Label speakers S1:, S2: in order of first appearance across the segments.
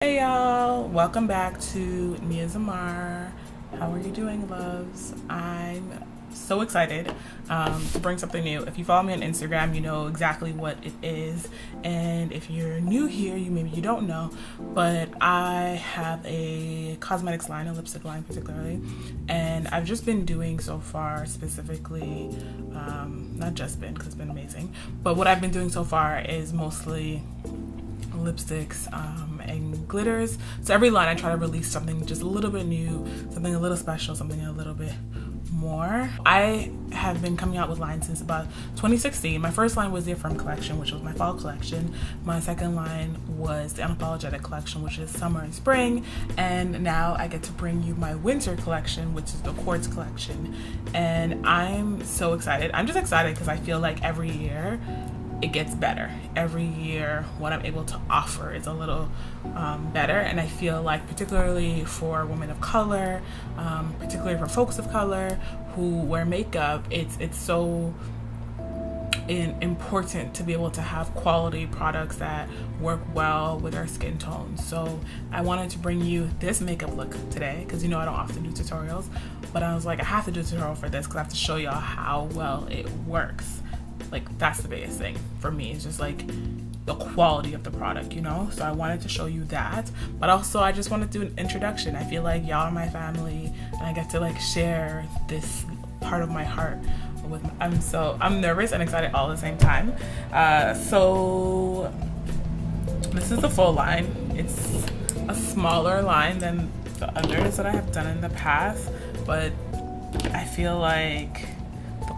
S1: Hey y'all, welcome back to NiaZamar. How are you doing, loves? I'm so excited to bring something new. If you follow me on Instagram, you know exactly what it is. And if you're new here, maybe you don't know, but I have a cosmetics line, a lipstick line particularly, and I've just been doing so far specifically, not just been, because it's been amazing, but what I've been doing so far is mostly lipsticks and glitters. So every line I try to release something just a little bit new, something a little special, something a little bit more. I have been coming out with lines since about 2016. My first line was the Affirm collection, which was my fall collection. My second line was the Unapologetic collection, which is summer and spring. And now I get to bring you my winter collection, which is the Quartz Collection. And I'm so excited. I'm just excited because I feel like every year it gets better. Every year what I'm able to offer is a little better, and I feel like particularly for women of color, particularly for folks of color who wear makeup, it's so important to be able to have quality products that work well with our skin tone. So I wanted to bring you this makeup look today because I don't often do tutorials, but I was like, I have to do a tutorial for this because I have to show y'all how well it works. Like, that's the biggest thing for me, is just like the quality of the product, so I wanted to show you that, but also I just wanted to do an introduction. I feel like y'all are my family and I get to like share this part of my heart with I'm nervous and excited all at the same time. So this is the full line. It's a smaller line than the others that I have done in the past, but I feel like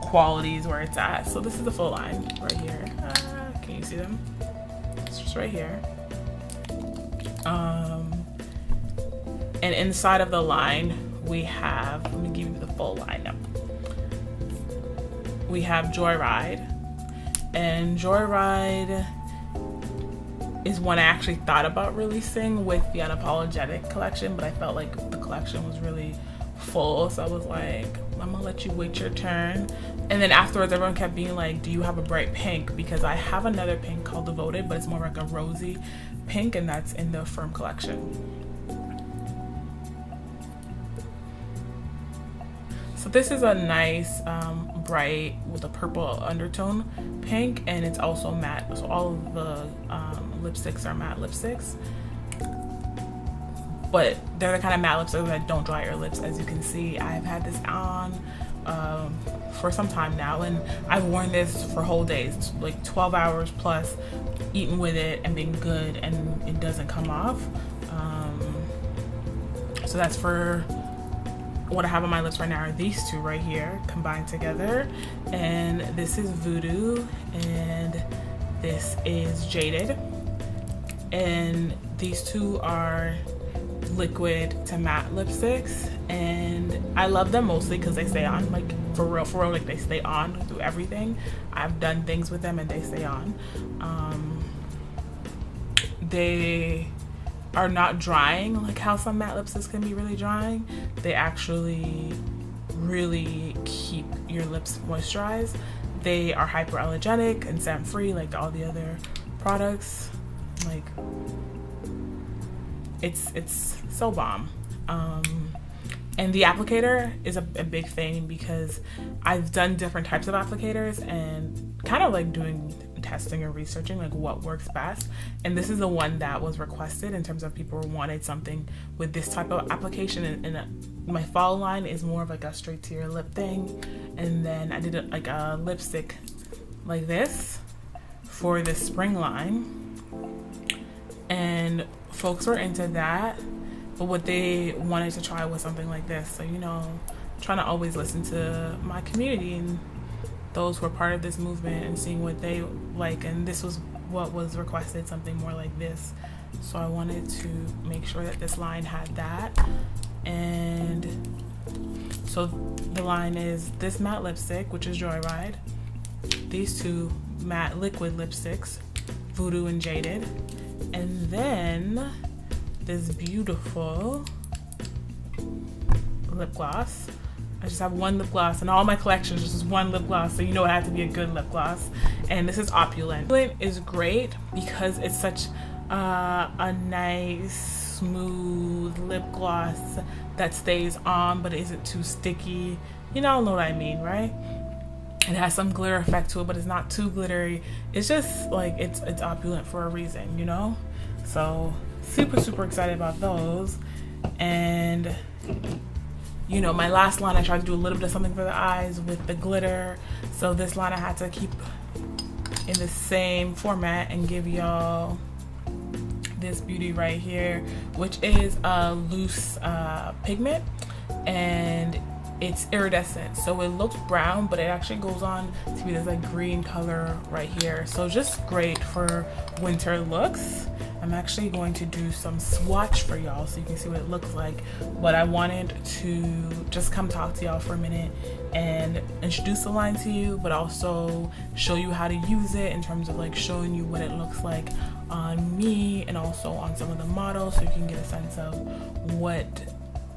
S1: quality is where it's at. So this is the full line right here. Can you see them? It's just right here. And inside of the line we have, let me give you the full lineup. We have Joyride, and Joyride is one I actually thought about releasing with the Unapologetic collection, but I felt like the collection was really full, so I was like, I'm gonna let you wait your turn. And then afterwards everyone kept being like, do you have a bright pink? Because I have another pink called Devoted, but it's more like a rosy pink, and that's in the Affirm collection. So this is a nice bright with a purple undertone pink, and it's also matte, so all of the lipsticks are matte lipsticks, but they're the kind of matte lipsticks that don't dry your lips. As you can see, I've had this on for some time now, and I've worn this for whole days, like 12 hours plus, eating with it and being good, and it doesn't come off. So that's for what I have on my lips right now. Are these two right here combined together, and this is Voodoo and this is Jaded, and these two are liquid to matte lipsticks, and I love them mostly because they stay on, like for real, like they stay on through everything. I've done things with them and they stay on. They are not drying like how some matte lipsticks can be really drying. They actually really keep your lips moisturized. They are hypoallergenic and scent free like all the other products. Like, it's so bomb. And the applicator is a big thing because I've done different types of applicators and kind of like doing testing and researching like what works best, and this is the one that was requested in terms of people wanted something with this type of application. And my fall line is more of like a straight to your lip thing, and then I did like a lipstick like this for the spring line, and folks were into that, but what they wanted to try was something like this. So trying to always listen to my community and those who are part of this movement and seeing what they like, and this was what was requested, something more like this. So I wanted to make sure that this line had that. And so the line is this matte lipstick, which is Joyride, these two matte liquid lipsticks, Voodoo and Jaded, and then this beautiful lip gloss. I just have one lip gloss, and all my collections just one lip gloss, so it had to be a good lip gloss. And this is Opulent. Opulent is great because it's such a nice smooth lip gloss that stays on but isn't too sticky. You know what I mean, right? It has some glitter effect to it, but it's not too glittery. It's just like it's opulent for a reason, you know? So super excited about those. And you know, my last line I tried to do a little bit of something for the eyes with the glitter. So this line I had to keep in the same format and give y'all this beauty right here, which is a loose pigment, and it's iridescent, so it looks brown but it actually goes on to be this like green color right here. So just great for winter looks. I'm actually going to do some swatch for y'all so you can see what it looks like, but I wanted to just come talk to y'all for a minute and introduce the line to you, but also show you how to use it in terms of like showing you what it looks like on me and also on some of the models, so you can get a sense of what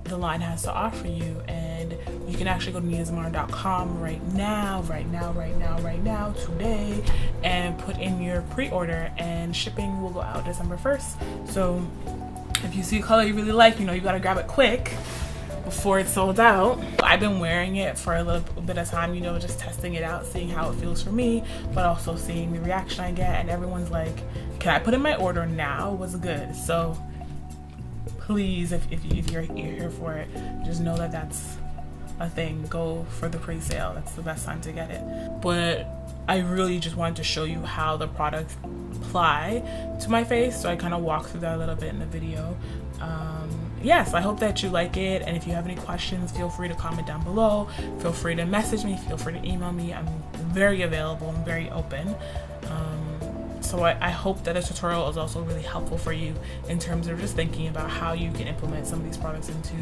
S1: the line has to offer you. And you can actually go to NiaZamar.com right now, today, and put in your pre-order, and shipping will go out December 1st. So if you see a color you really like, you know, you gotta grab it quick before it's sold out. I've been wearing it for a little bit of time, you know, just testing it out, seeing how it feels for me, but also seeing the reaction I get. And everyone's like, can I put in my order now? What's good? So please, if you're here for it, just know that that's a thing. Go for the pre-sale. That's the best time to get it. But I really just wanted to show you how the products apply to my face, so I kind of walk through that a little bit in the video. Yes, I hope that you like it, and if you have any questions, feel free to comment down below. Feel free to message me, feel free to email me. I'm very available and very open. So I hope that this tutorial is also really helpful for you in terms of just thinking about how you can implement some of these products into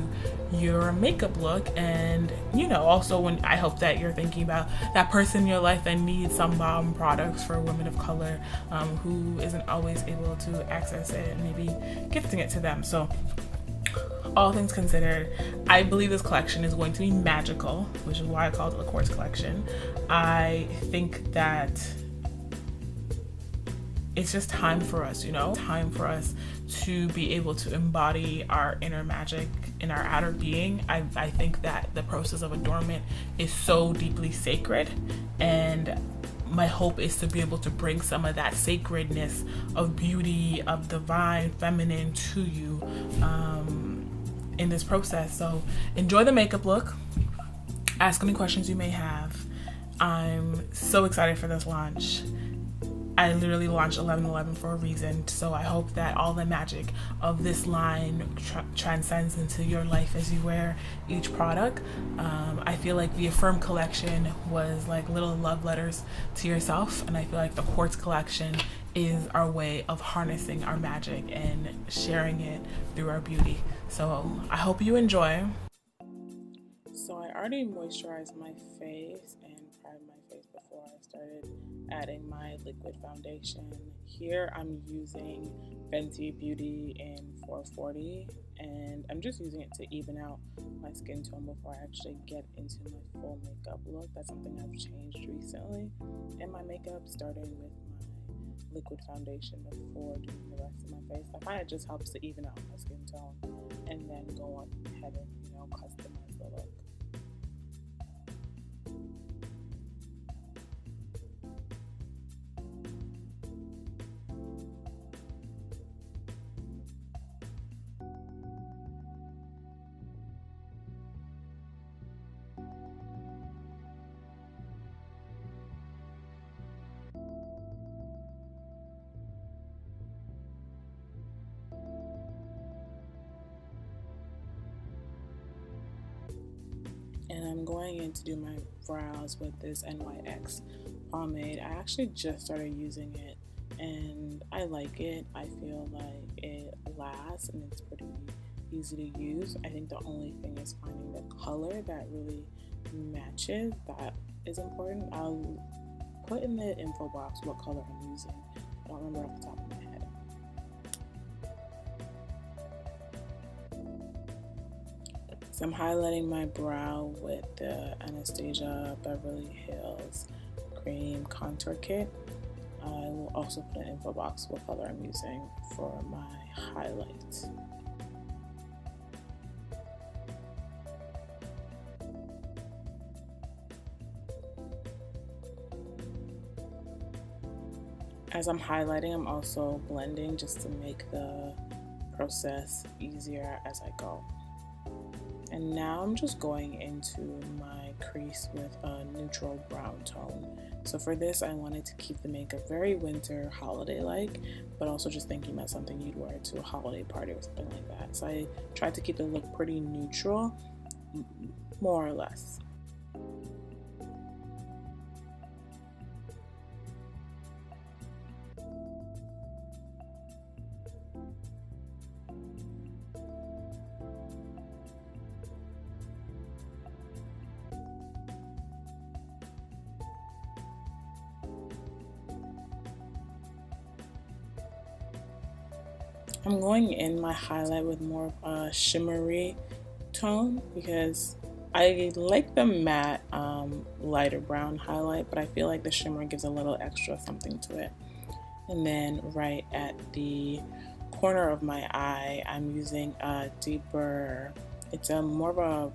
S1: your makeup look. And you know, also when I hope that you're thinking about that person in your life that needs some balm products for women of color, who isn't always able to access it, and maybe gifting it to them. So all things considered, I believe this collection is going to be magical, which is why I called it the Quartz Collection. I think that it's just time for us, you know, time for us to be able to embody our inner magic in our outer being. I think that the process of adornment is so deeply sacred, and my hope is to be able to bring some of that sacredness of beauty, of divine feminine to you in this process. So enjoy the makeup look, ask any questions you may have. I'm so excited for this launch. I literally launched 11/11 for a reason, so I hope that all the magic of this line transcends into your life as you wear each product. I feel like the Affirm collection was like little love letters to yourself, and I feel like the Quartz collection is our way of harnessing our magic and sharing it through our beauty. So I hope you enjoy. So I already moisturized my face and primed my face before I started adding my liquid foundation. Here I'm using Fenty Beauty in 440, and I'm just using it to even out my skin tone before I actually get into my full makeup look. That's something I've changed recently in my makeup, starting with my liquid foundation before doing the rest of my face. I find it just helps to even out my skin tone, and then go on ahead and, you know, customize the look. And I'm going in to do my brows with this NYX pomade. I actually just started using it and I like it. I feel like it lasts and it's pretty easy to use. I think the only thing is finding the color that really matches. That is important. I'll put in the info box what color I'm using. I don't remember off the top of my head. So I'm highlighting my brow with the Anastasia Beverly Hills Cream Contour Kit. I will also put an info box what color I'm using for my highlight. As I'm highlighting, I'm also blending just to make the process easier as I go. And now I'm just going into my crease with a neutral brown tone. So for this, I wanted to keep the makeup very winter, holiday-like, but also just thinking about something you'd wear to a holiday party or something like that. So I tried to keep the look pretty neutral, more or less. I'm going in my highlight with more of a shimmery tone because I like the matte lighter brown highlight, but I feel like the shimmer gives a little extra something to it. And then right at the corner of my eye, I'm using a deeper, it's a more of a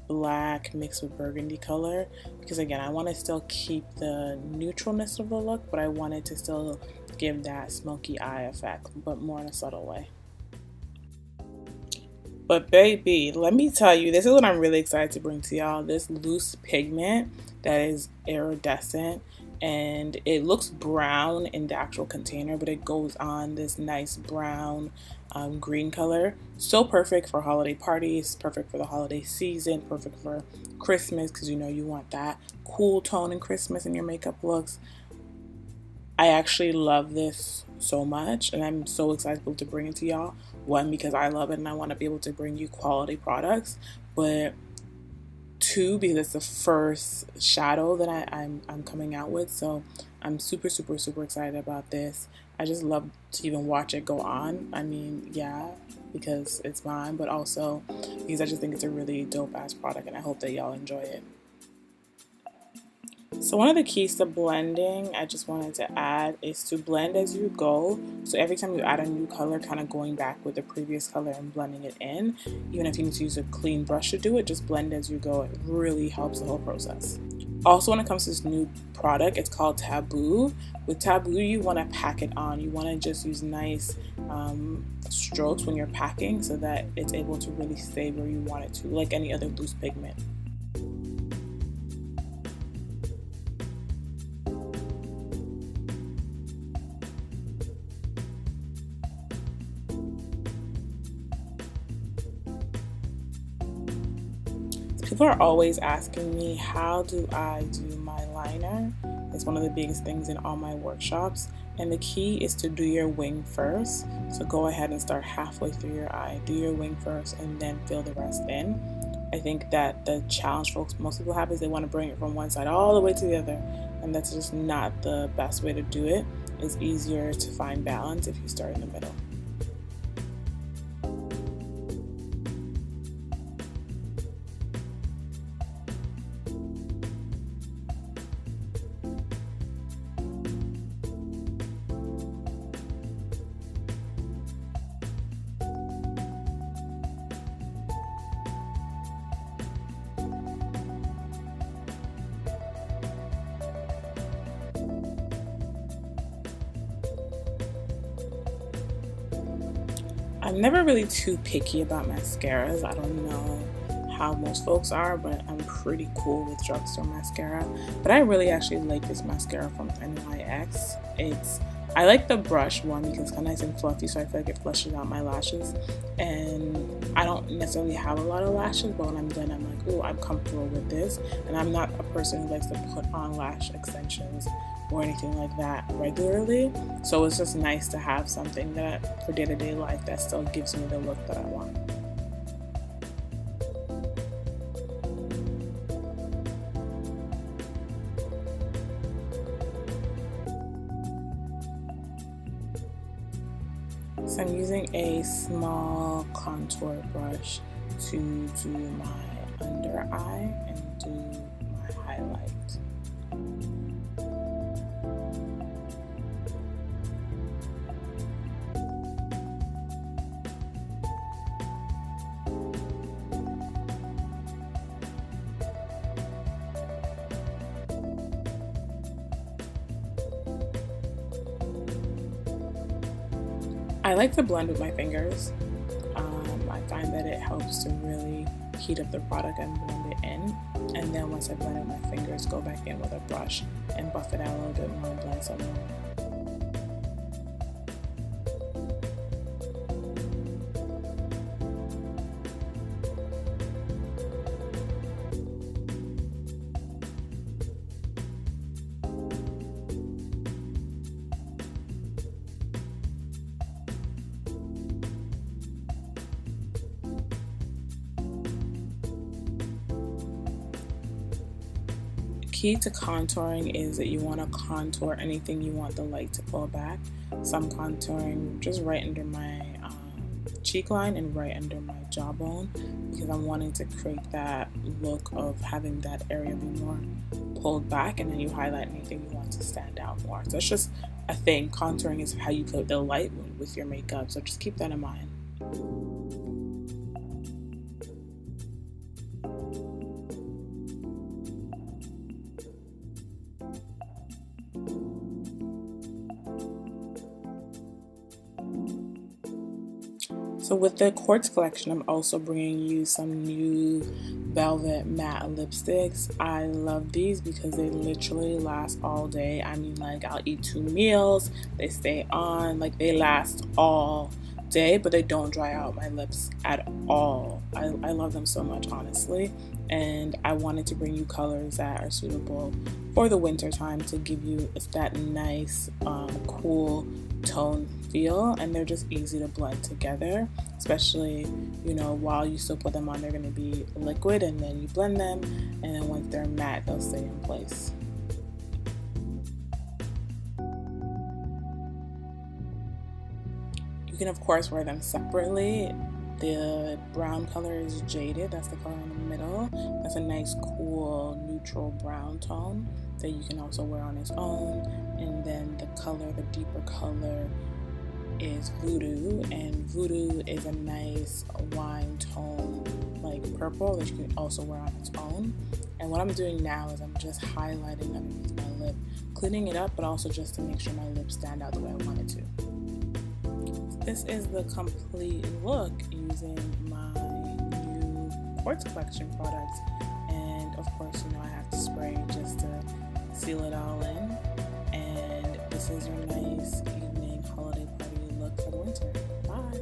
S1: black mixed with burgundy color, because again, I want to still keep the neutralness of the look, but I wanted to still give that smoky eye effect, but more in a subtle way. But baby, let me tell you, this is what I'm really excited to bring to y'all. This loose pigment that is iridescent, and it looks brown in the actual container, but it goes on this nice brown green color. So perfect for holiday parties, perfect for the holiday season, perfect for Christmas, because you know you want that cool tone in Christmas in your makeup looks. I actually love this so much, and I'm so excited to bring it to y'all. One, because I love it and I want to be able to bring you quality products, but two, because it's the first shadow that I'm coming out with, so I'm super excited about this. I just love to even watch it go on. I mean, yeah, because it's mine, but also because I just think it's a really dope ass product, and I hope that y'all enjoy it. So one of the keys to blending I just wanted to add is to blend as you go. So every time you add a new color, kind of going back with the previous color and blending it in. Even if you need to use a clean brush to do it, just blend as you go. It really helps the whole process. Also, when it comes to this new product, it's called Tabu. With Tabu, you want to pack it on. You want to just use nice strokes when you're packing so that it's able to really stay where you want it to, like any other loose pigment. People are always asking me, how do I do my liner? It's one of the biggest things in all my workshops, and the key is to do your wing first. So go ahead and start halfway through your eye, do your wing first, and then fill the rest in. I think that the challenge most people have is they want to bring it from one side all the way to the other, and that's just not the best way to do it. It's easier to find balance if you start in the middle. I'm never really too picky about mascaras. I don't know how most folks are, but I'm pretty cool with drugstore mascara. But I really actually like this mascara from NYX. I like the brush one because it's kind of nice and fluffy, so I feel like it flushes out my lashes. And I don't necessarily have a lot of lashes, but when I'm done, I'm like, oh, I'm comfortable with this. And I'm not a person who likes to put on lash extensions or anything like that regularly, so it's just nice to have something that for day-to-day life that still gives me the look that I want. So I'm using a small contour brush to do my under eye and do my highlight. I like to blend with my fingers. I find that it helps to really heat up the product and blend it in. And then once I blend it with my fingers, go back in with a brush and buff it out a little bit more and blend some more. Key to contouring is that you want to contour anything you want the light to pull back. So I'm contouring just right under my cheek line and right under my jawbone, because I'm wanting to create that look of having that area be more pulled back, and then you highlight anything you want to stand out more. So it's just a thing. Contouring is how you put the light with your makeup, so just keep that in mind. So with the Quartz Collection, I'm also bringing you some new velvet matte lipsticks. I love these because they literally last all day. I mean, like, I'll eat 2 meals, they stay on, like, they last all day, but they don't dry out my lips at all. I love them so much, honestly. And I wanted to bring you colors that are suitable for the winter time to give you that nice, cool tone feel, and they're just easy to blend together, especially, you know, while you still put them on, they're going to be liquid, and then you blend them, and then once they're matte, they'll stay in place. You can of course wear them separately. The brown color is Jaded, that's the color in the middle. That's a nice cool neutral brown tone that you can also wear on its own. And then the color, the deeper color, is Voodoo, and Voodoo is a nice wine tone like purple that you can also wear on its own. And what I'm doing now is I'm just highlighting underneath my lip, cleaning it up, but also just to make sure my lips stand out the way I want it to. This is the complete look using my new Quartz Collection products, and of course, you know, I have to spray just to seal it all in. And this is your nice evening holiday party look for the winter. Bye.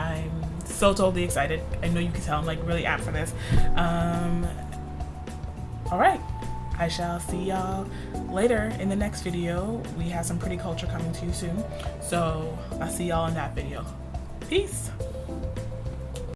S1: I'm so totally excited. I know you can tell I'm like really amped for this. All right. I shall see y'all later in the next video. We have some pretty culture coming to you soon, so I'll see y'all in that video. Peace.